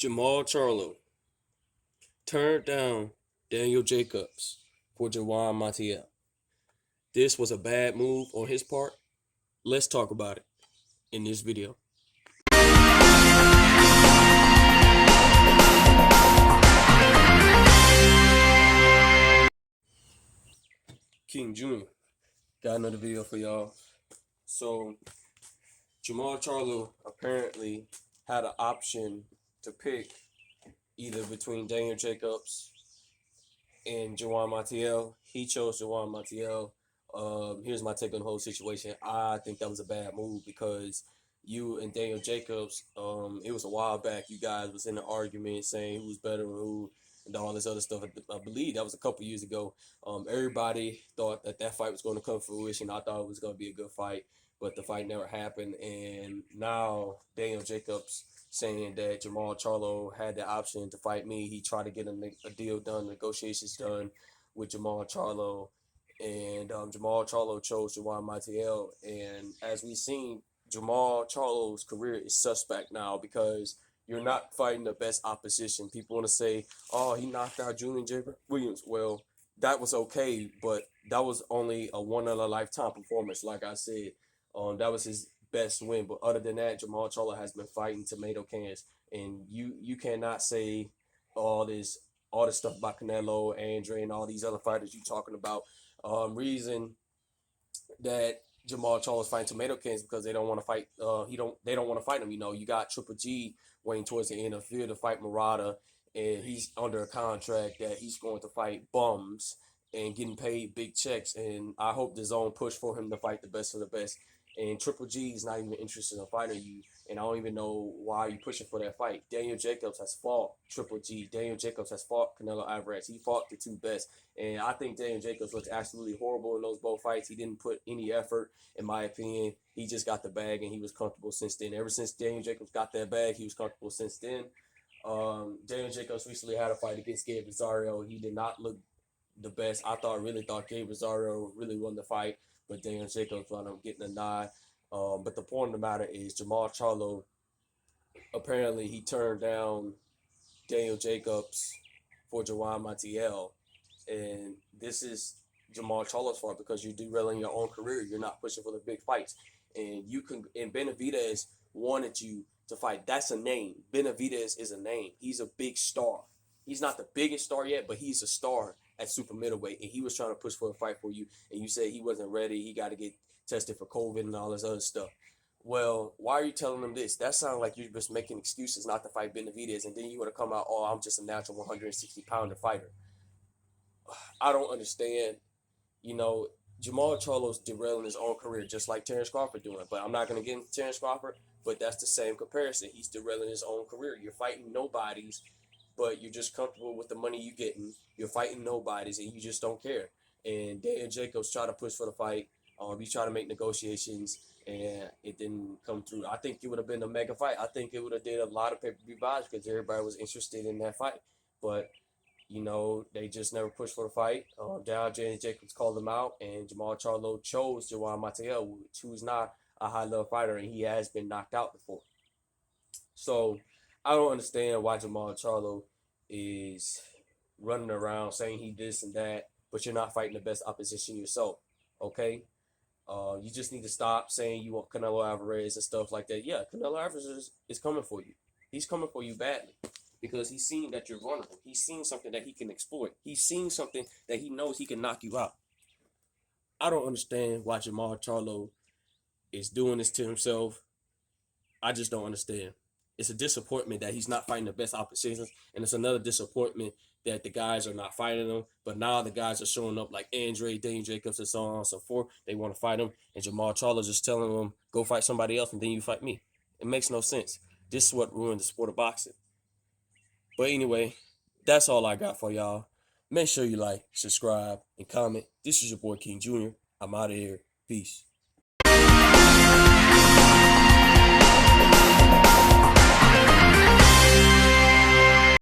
Jermall Charlo turned down Daniel Jacobs for Juan Montiel. This was a bad move on his part. Let's talk about it in this video. King Jr. got another video for y'all. So Jermall Charlo apparently had an option to pick either between Daniel Jacobs and Juan Montiel. He chose Juan Montiel. Here's my take on the whole situation. I think that was a bad move because you and Daniel Jacobs, it was a while back. You guys was in an argument saying who's better and who and all this other stuff. I believe that was a couple years ago. Everybody thought that fight was going to come to fruition. I thought it was going to be a good fight, but the fight never happened. And now Daniel Jacobs saying that Jermall Charlo had the option to fight me. He tried to get a deal done, negotiations done with Jermall Charlo, and Jermall Charlo chose Juan Montiel. And as we've seen, Jermall Charlo's career is suspect now because you're not fighting the best opposition. People want to say, oh, he knocked out Julian J. Williams. Well, that was okay, but that was only a one-in-a-lifetime performance, like I said. That was his best win. But other than that, Jermall Charlo has been fighting tomato cans. And you cannot say all this stuff about Canelo, Andre, and all these other fighters you talking about. Reason that Jermall Charlo is fighting tomato cans because they don't want to fight. They don't want to fight him. You know, you got Triple G waiting towards the end of the field to fight Murata, and he's under a contract that he's going to fight bums and getting paid big checks. And I hope the zone push for him to fight the best of the best. And Triple G is not even interested in fighting you. And I don't even know why you're pushing for that fight. Daniel Jacobs has fought Triple G. Daniel Jacobs has fought Canelo Alvarez. He fought the two best. And I think Daniel Jacobs looked absolutely horrible in those both fights. He didn't put any effort, in my opinion. He just got the bag, and he was comfortable since then. Ever since Daniel Jacobs got that bag, he was comfortable since then. Daniel Jacobs recently had a fight against Gabe Rosario. He did not look the best. I really thought Gabe Rosario really won the fight, but Daniel Jacobs wound up getting a nod. But the point of the matter is Jermall Charlo, apparently he turned down Daniel Jacobs for Juan Montiel. And this is Jermall Charlo's fault because you're derailing your own career. You're not pushing for the big fights. And Benavidez wanted you to fight. That's a name. Benavidez is a name. He's a big star. He's not the biggest star yet, but he's a star at super middleweight. And he was trying to push for a fight for you. And you said he wasn't ready. He got to get tested for COVID and all this other stuff. Well, why are you telling them this? That sounds like you're just making excuses not to fight Benavidez. And then you want to come out, oh, I'm just a natural 160-pounder fighter. I don't understand. You know, Jermall Charlo's derailing his own career just like Terrence Crawford doing. But I'm not going to get into Terrence Crawford, but that's the same comparison. He's derailing his own career. You're fighting nobodies, but you're just comfortable with the money you're getting. You're fighting nobodies, and you just don't care. And Daniel Jacobs tried to push for the fight. He tried to make negotiations, and it didn't come through. I think it would have been a mega fight. I think it would have did a lot of pay-per-view buys because everybody was interested in that fight. But you know, they just never pushed for the fight. Daniel Jacobs called him out, and Jermall Charlo chose Juan Montiel, who's not a high-level fighter, and he has been knocked out before. So I don't understand why Jermall Charlo is running around saying he this and that, but you're not fighting the best opposition yourself, okay? You just need to stop saying you want Canelo Alvarez and stuff like that. Yeah, Canelo Alvarez is coming for you. He's coming for you badly because he's seen that you're vulnerable. He's seen something that he can exploit. He's seen something that he knows he can knock you out. I don't understand why Jermall Charlo is doing this to himself. I just don't understand. It's a disappointment that he's not fighting the best oppositions, and it's another disappointment that the guys are not fighting him. But now the guys are showing up like Andre, Daniel Jacobs, and so on and so forth. They want to fight him, and Jermall Charlo just telling them, go fight somebody else, and then you fight me. It makes no sense. This is what ruined the sport of boxing. But anyway, that's all I got for y'all. Make sure you like, subscribe, and comment. This is your boy King Jr. I'm out of here. Peace.